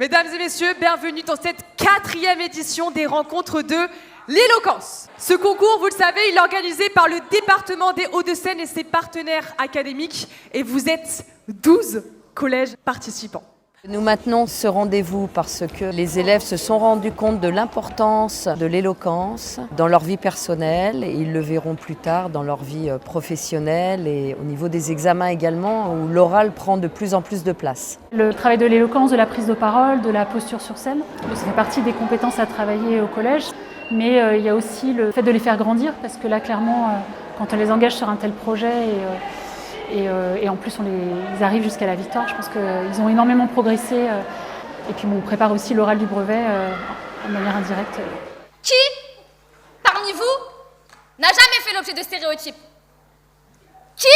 Mesdames et messieurs, bienvenue dans cette 4e édition des rencontres de l'éloquence. Ce concours, vous le savez, il est organisé par le département des Hauts-de-Seine et ses partenaires académiques. Et vous êtes 12 collèges participants. Nous maintenons ce rendez-vous parce que les élèves se sont rendus compte de l'importance de l'éloquence dans leur vie personnelle et ils le verront plus tard dans leur vie professionnelle et au niveau des examens également où l'oral prend de plus en plus de place. Le travail de l'éloquence, de la prise de parole, de la posture sur scène, ça fait partie des compétences à travailler au collège, mais il y a aussi le fait de les faire grandir parce que là clairement quand on les engage sur un tel projet et en plus ils arrivent jusqu'à la victoire. Je pense qu'ils ont énormément progressé et puis on prépare aussi l'oral du brevet de manière indirecte. Qui, parmi vous, n'a jamais fait l'objet de stéréotypes? Qui,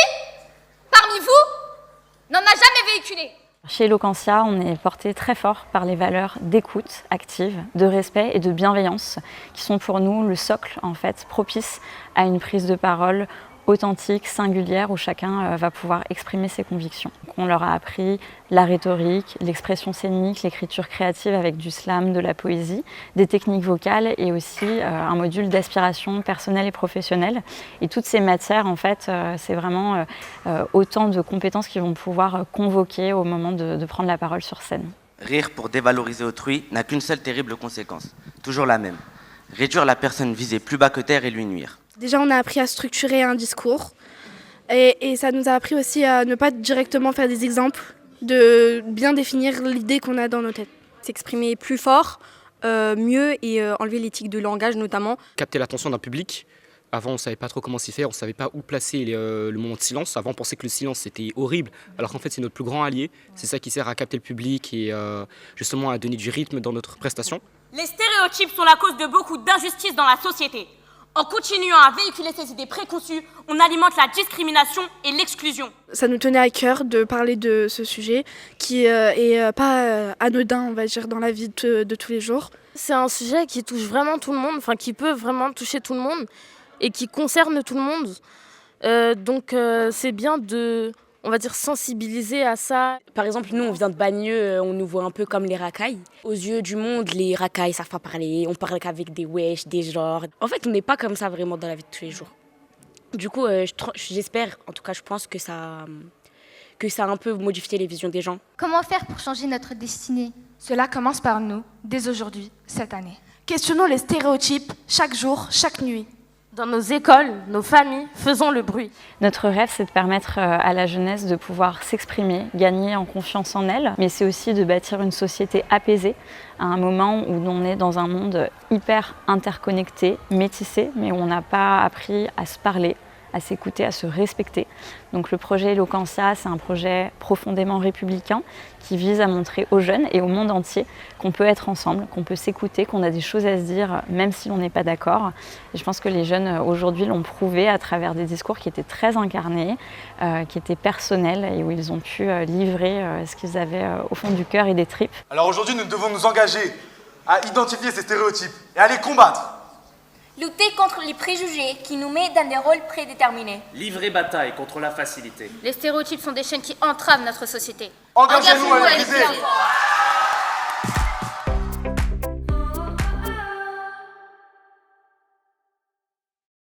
parmi vous, n'en a jamais véhiculé? Chez Eloquentia, on est porté très fort par les valeurs d'écoute active, de respect et de bienveillance qui sont pour nous le socle en fait propice à une prise de parole authentique, singulière, où chacun va pouvoir exprimer ses convictions. Donc on leur a appris la rhétorique, l'expression scénique, l'écriture créative avec du slam, de la poésie, des techniques vocales et aussi un module d'aspiration personnelle et professionnelle. Et toutes ces matières, en fait, c'est vraiment autant de compétences qui vont pouvoir convoquer au moment de prendre la parole sur scène. Rire pour dévaloriser autrui n'a qu'une seule terrible conséquence, toujours la même. Réduire la personne visée plus bas que terre et lui nuire. Déjà, on a appris à structurer un discours et ça nous a appris aussi à ne pas directement faire des exemples, de bien définir l'idée qu'on a dans nos têtes. S'exprimer plus fort, mieux et enlever l'éthique de langage notamment. Capter l'attention d'un public. Avant, on ne savait pas trop comment s'y faire, on ne savait pas où placer le moment de silence. Avant, on pensait que le silence, c'était horrible, alors qu'en fait, c'est notre plus grand allié. C'est ça qui sert à capter le public et justement à donner du rythme dans notre prestation. Les stéréotypes sont la cause de beaucoup d'injustices dans la société. En continuant à véhiculer ces idées préconçues, on alimente la discrimination et l'exclusion. Ça nous tenait à cœur de parler de ce sujet qui est pas anodin, on va dire, dans la vie de tous les jours. C'est un sujet qui touche vraiment tout le monde, enfin qui peut vraiment toucher tout le monde et qui concerne tout le monde. Donc c'est bien de, on va dire, sensibiliser à ça. Par exemple, nous, on vient de Bagneux, on nous voit un peu comme les racailles. Aux yeux du monde, les racailles savent pas parler, on parle qu'avec des wesh, des genres. En fait, on n'est pas comme ça vraiment dans la vie de tous les jours. Du coup, j'espère, en tout cas, je pense que ça a un peu modifié les visions des gens. Comment faire pour changer notre destinée? Cela commence par nous, dès aujourd'hui, cette année. Questionnons les stéréotypes chaque jour, chaque nuit. Dans nos écoles, nos familles, faisons le bruit. Notre rêve, c'est de permettre à la jeunesse de pouvoir s'exprimer, gagner en confiance en elle, mais c'est aussi de bâtir une société apaisée à un moment où on est dans un monde hyper interconnecté, métissé, mais où on n'a pas appris à se parler, à s'écouter, à se respecter. Donc le projet Eloquentia, c'est un projet profondément républicain qui vise à montrer aux jeunes et au monde entier qu'on peut être ensemble, qu'on peut s'écouter, qu'on a des choses à se dire même si l'on n'est pas d'accord. Et je pense que les jeunes aujourd'hui l'ont prouvé à travers des discours qui étaient très incarnés, qui étaient personnels et où ils ont pu livrer ce qu'ils avaient au fond du cœur et des tripes. Alors aujourd'hui, nous devons nous engager à identifier ces stéréotypes et à les combattre. Lutter contre les préjugés qui nous mettent dans des rôles prédéterminés. Livrer bataille contre la facilité. Les stéréotypes sont des chaînes qui entravent notre société. Engagez-vous à les briser.